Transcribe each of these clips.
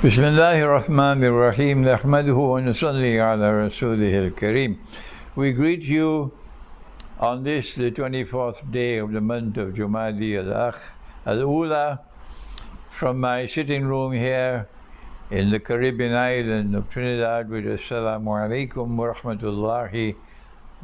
بسم الله الرحمن الرحيم نحمده ونصلي على رسوله الكريم. We greet you on this, the 24th day of the month of Jumadi al-Ula, from my sitting room here in the Caribbean island of Trinidad with Assalamu alaikum wa rahmatullahi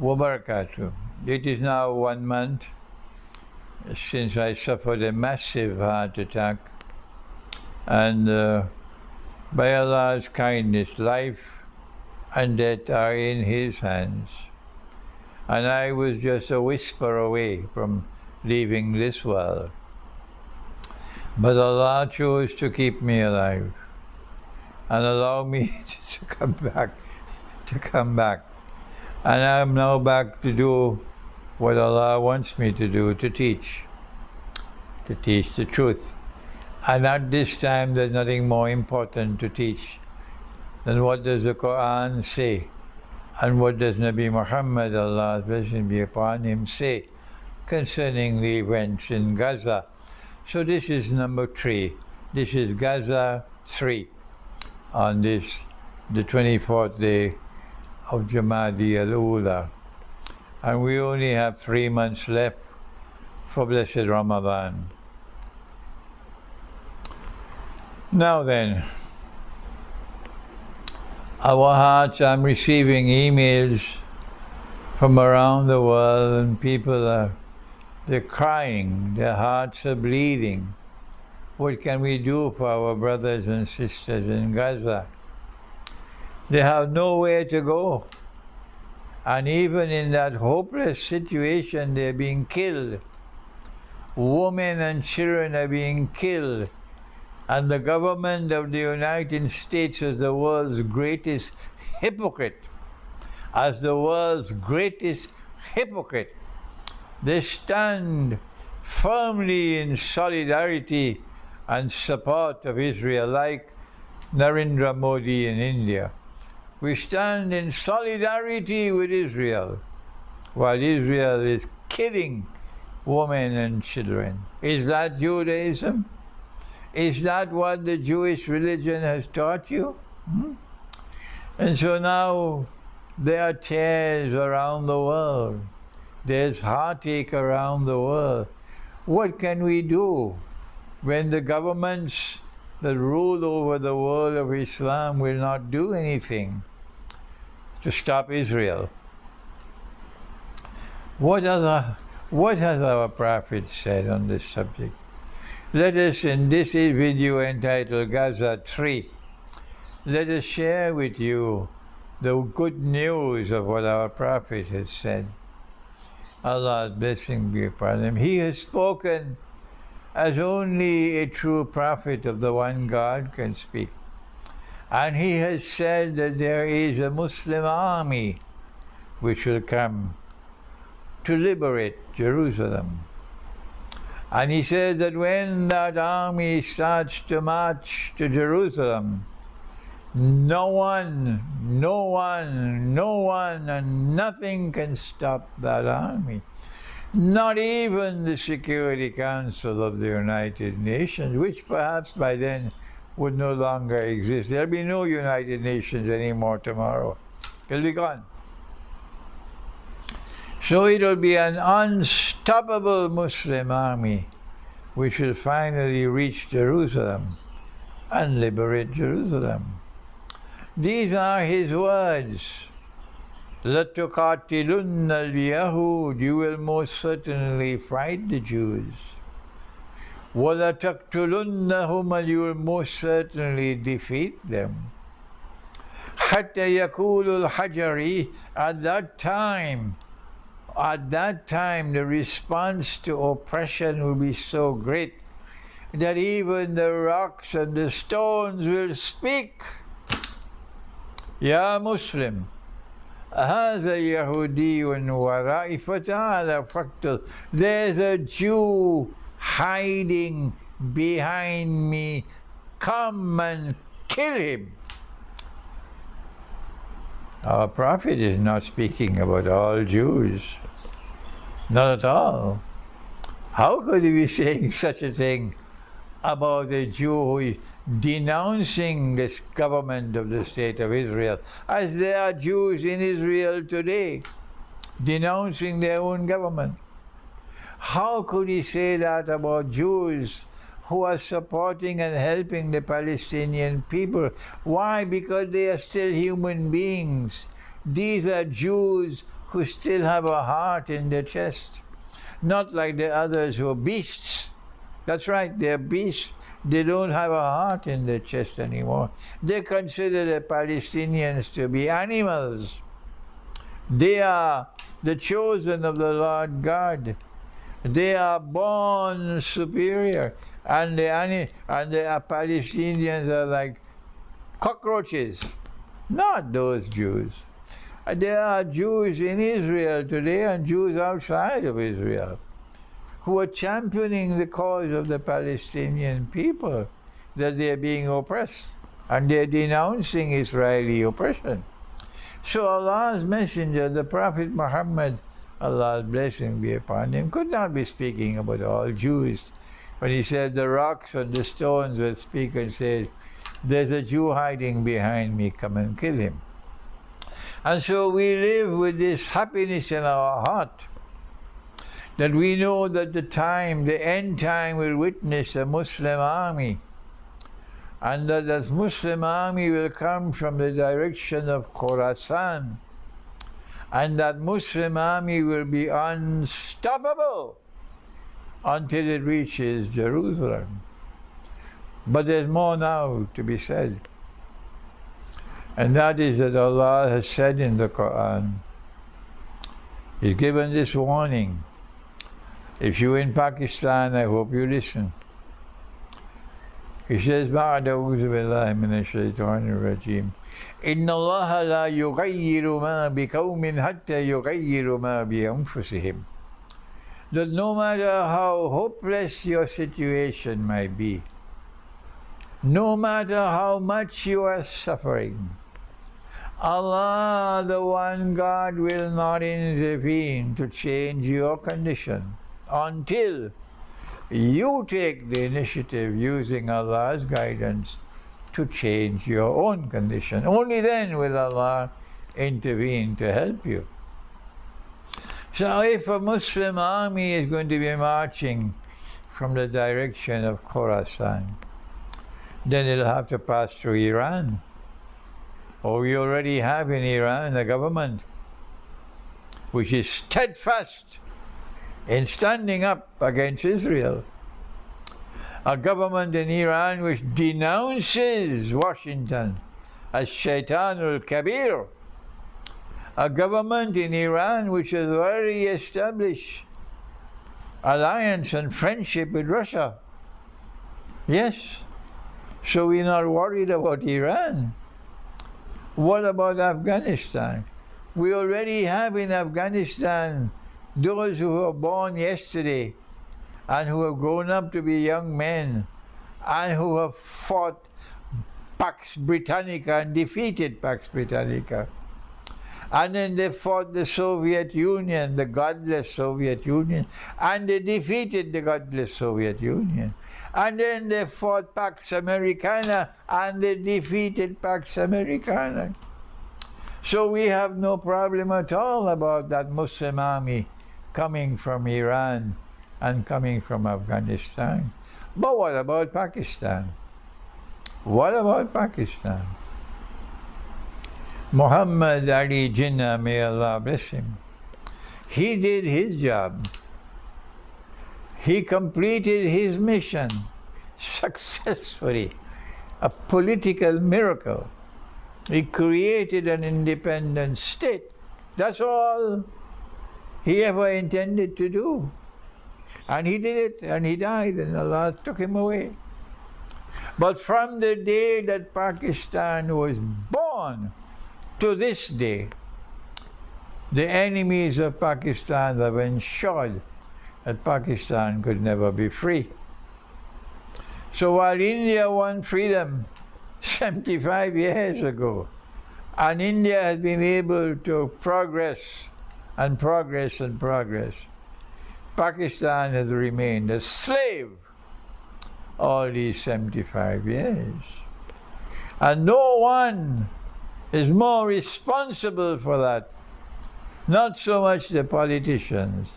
wa barakatuh. It is now 1 month since I suffered a massive heart attack, and by Allah's kindness, life and death are in His hands. And I was just a whisper away from leaving this world. But Allah chose to keep me alive and allow me to come back. And I'm now back to do what Allah wants me to do, to teach the truth. And at this time, there's nothing more important to teach than what does the Quran say, and what does Nabi Muhammad, Allah's blessing be upon him, say concerning the events in Gaza. So this is number 3. This is Gaza 3 on this, the 24th day of Jumadi al-Ula. And we only have 3 months left for blessed Ramadan. Now then, our hearts, I'm receiving emails from around the world, and people they're crying, their hearts are bleeding. What can we do for our brothers and sisters in Gaza? They have nowhere to go. And even in that hopeless situation, they're being killed. Women and children are being killed. And the government of the United States is the world's greatest hypocrite. They stand firmly in solidarity and support of Israel, like Narendra Modi in India. We stand in solidarity with Israel, while Israel is killing women and children. Is that Judaism? Is that what the Jewish religion has taught you? And so now there are tears around the world. There's heartache around the world. What can we do when the governments that rule over the world of Islam will not do anything to stop Israel? What has our Prophet said on this subject? Let us, in this video entitled Gaza 3, let us share with you the good news of what our Prophet has said. Allah's blessing be upon him. He has spoken as only a true prophet of the one God can speak. And he has said that there is a Muslim army which will come to liberate Jerusalem. And he says that when that army starts to march to Jerusalem, no one and nothing can stop that army. Not even the Security Council of the United Nations, which perhaps by then would no longer exist. There'll be no United Nations anymore tomorrow. It'll be gone. So it'll be an unstoppable Muslim army which will finally reach Jerusalem and liberate Jerusalem. These are his words. لَتُقَاتِلُنَّ الْيَهُودِ, you will most certainly fight the Jews. وَلَتَقْتُلُنَّهُمْ, you will most certainly defeat them. حَتَّى يَقُولُ الْحَجَرِ, at that time, the response to oppression will be so great that even the rocks and the stones will speak. Ya Muslim, هذا يهودي ورائي فتعال فاقتل. There's a Jew hiding behind me. Come and kill him. Our Prophet is not speaking about all Jews. Not at all. How could he be saying such a thing about a Jew denouncing this government of the State of Israel, as there are Jews in Israel today denouncing their own government. How could he say that about Jews who are supporting and helping the Palestinian people? Why? Because they are still human beings. These are Jews who still have a heart in their chest, not like the others who are beasts. That's right, they're beasts. They don't have a heart in their chest anymore. They consider the Palestinians to be animals. They are the chosen of the Lord God. They are born superior, and the Palestinians are like cockroaches. Not those Jews. There are Jews in Israel today and Jews outside of Israel who are championing the cause of the Palestinian people, that they are being oppressed, and they're denouncing Israeli oppression. So Allah's messenger, the Prophet Muhammad, Allah's blessing be upon him, could not be speaking about all Jews. When he said the rocks and the stones will speak and say, there's a Jew hiding behind me, come and kill him. And so we live with this happiness in our heart, that we know that the end time will witness a Muslim army, and that this Muslim army will come from the direction of Khorasan, and that Muslim army will be unstoppable until it reaches Jerusalem. But there's more now to be said, and that is that Allah has said in the Quran, He's given this warning. If you're in Pakistan, I hope you listen. He says, بعد أعوذ بالله من الشيطان الرجيم إن الله لا يغير ما بقوم حتى يغيروا ما بأنفسهم. That no matter how hopeless your situation might be, no matter how much you are suffering, Allah, the one God, will not intervene to change your condition until you take the initiative using Allah's guidance to change your own condition. Only then will Allah intervene to help you. So if a Muslim army is going to be marching from the direction of Khorasan, then it'll have to pass through Iran. Or we already have in Iran a government which is steadfast in standing up against Israel. A government in Iran which denounces Washington as Shaitanul Kabir. A government in Iran which has already established alliance and friendship with Russia. Yes, so we're not worried about Iran. What about Afghanistan? We already have in Afghanistan those who were born yesterday and who have grown up to be young men and who have fought Pax Britannica and defeated Pax Britannica. And then they fought the Soviet Union, the godless Soviet Union, and they defeated the godless Soviet Union. And then they fought Pax Americana and they defeated Pax Americana. So we have no problem at all about that Muslim army coming from Iran and coming from Afghanistan. But what about Pakistan? What about Pakistan? Muhammad Ali Jinnah, may Allah bless him, he did his job. He completed his mission successfully, a political miracle. He created an independent state. That's all he ever intended to do. And he did it, and he died, and Allah took him away. But from the day that Pakistan was born to this day, the enemies of Pakistan have ensured that Pakistan could never be free. So while India won freedom 75 years ago, and India has been able to progress and progress and progress, Pakistan has remained a slave all these 75 years. And no one is more responsible for that. Not so much the politicians.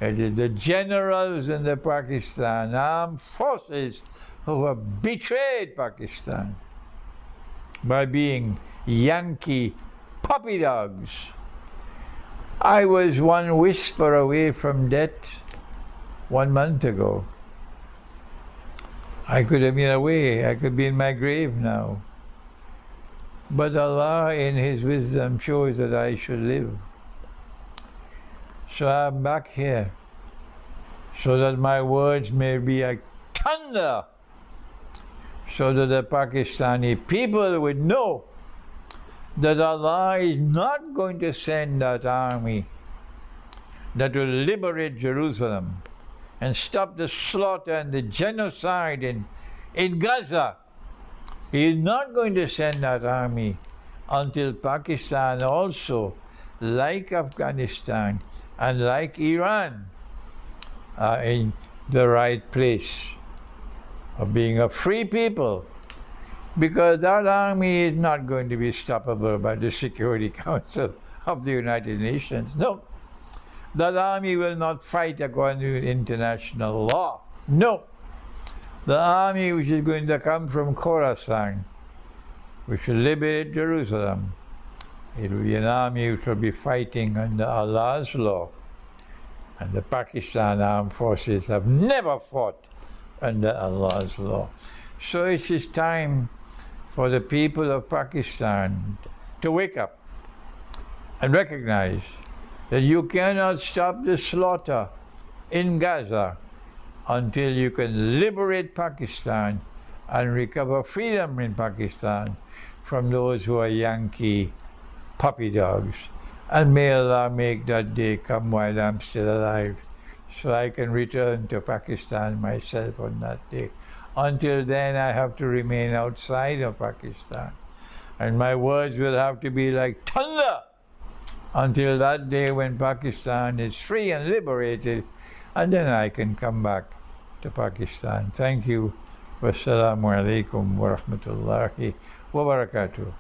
It is the generals in the Pakistan armed forces who have betrayed Pakistan by being Yankee puppy dogs. I was one whisper away from death 1 month ago. I could have been away. I could be in my grave now. But Allah in His wisdom chose that I should live. So I'm back here so that my words may be like thunder, so that the Pakistani people would know that Allah is not going to send that army that will liberate Jerusalem and stop the slaughter and the genocide in Gaza. He is not going to send that army until Pakistan also, like Afghanistan and like Iran, are in the right place of being a free people. Because that army is not going to be stoppable by the Security Council of the United Nations. No. That army will not fight according to international law. No. The army which is going to come from Khorasan, which will liberate Jerusalem, it will be an army which will be fighting under Allah's law. And the Pakistan armed forces have never fought under Allah's law. So it is time for the people of Pakistan to wake up and recognize that you cannot stop the slaughter in Gaza until you can liberate Pakistan and recover freedom in Pakistan from those who are Yankee puppy dogs. And may Allah make that day come while I'm still alive, so I can return to Pakistan myself on that day. Until then, I have to remain outside of Pakistan. And my words will have to be like thunder until that day when Pakistan is free and liberated, and then I can come back to Pakistan. Thank you. Wassalamu alaikum wa rahmatullahi wa barakatuh.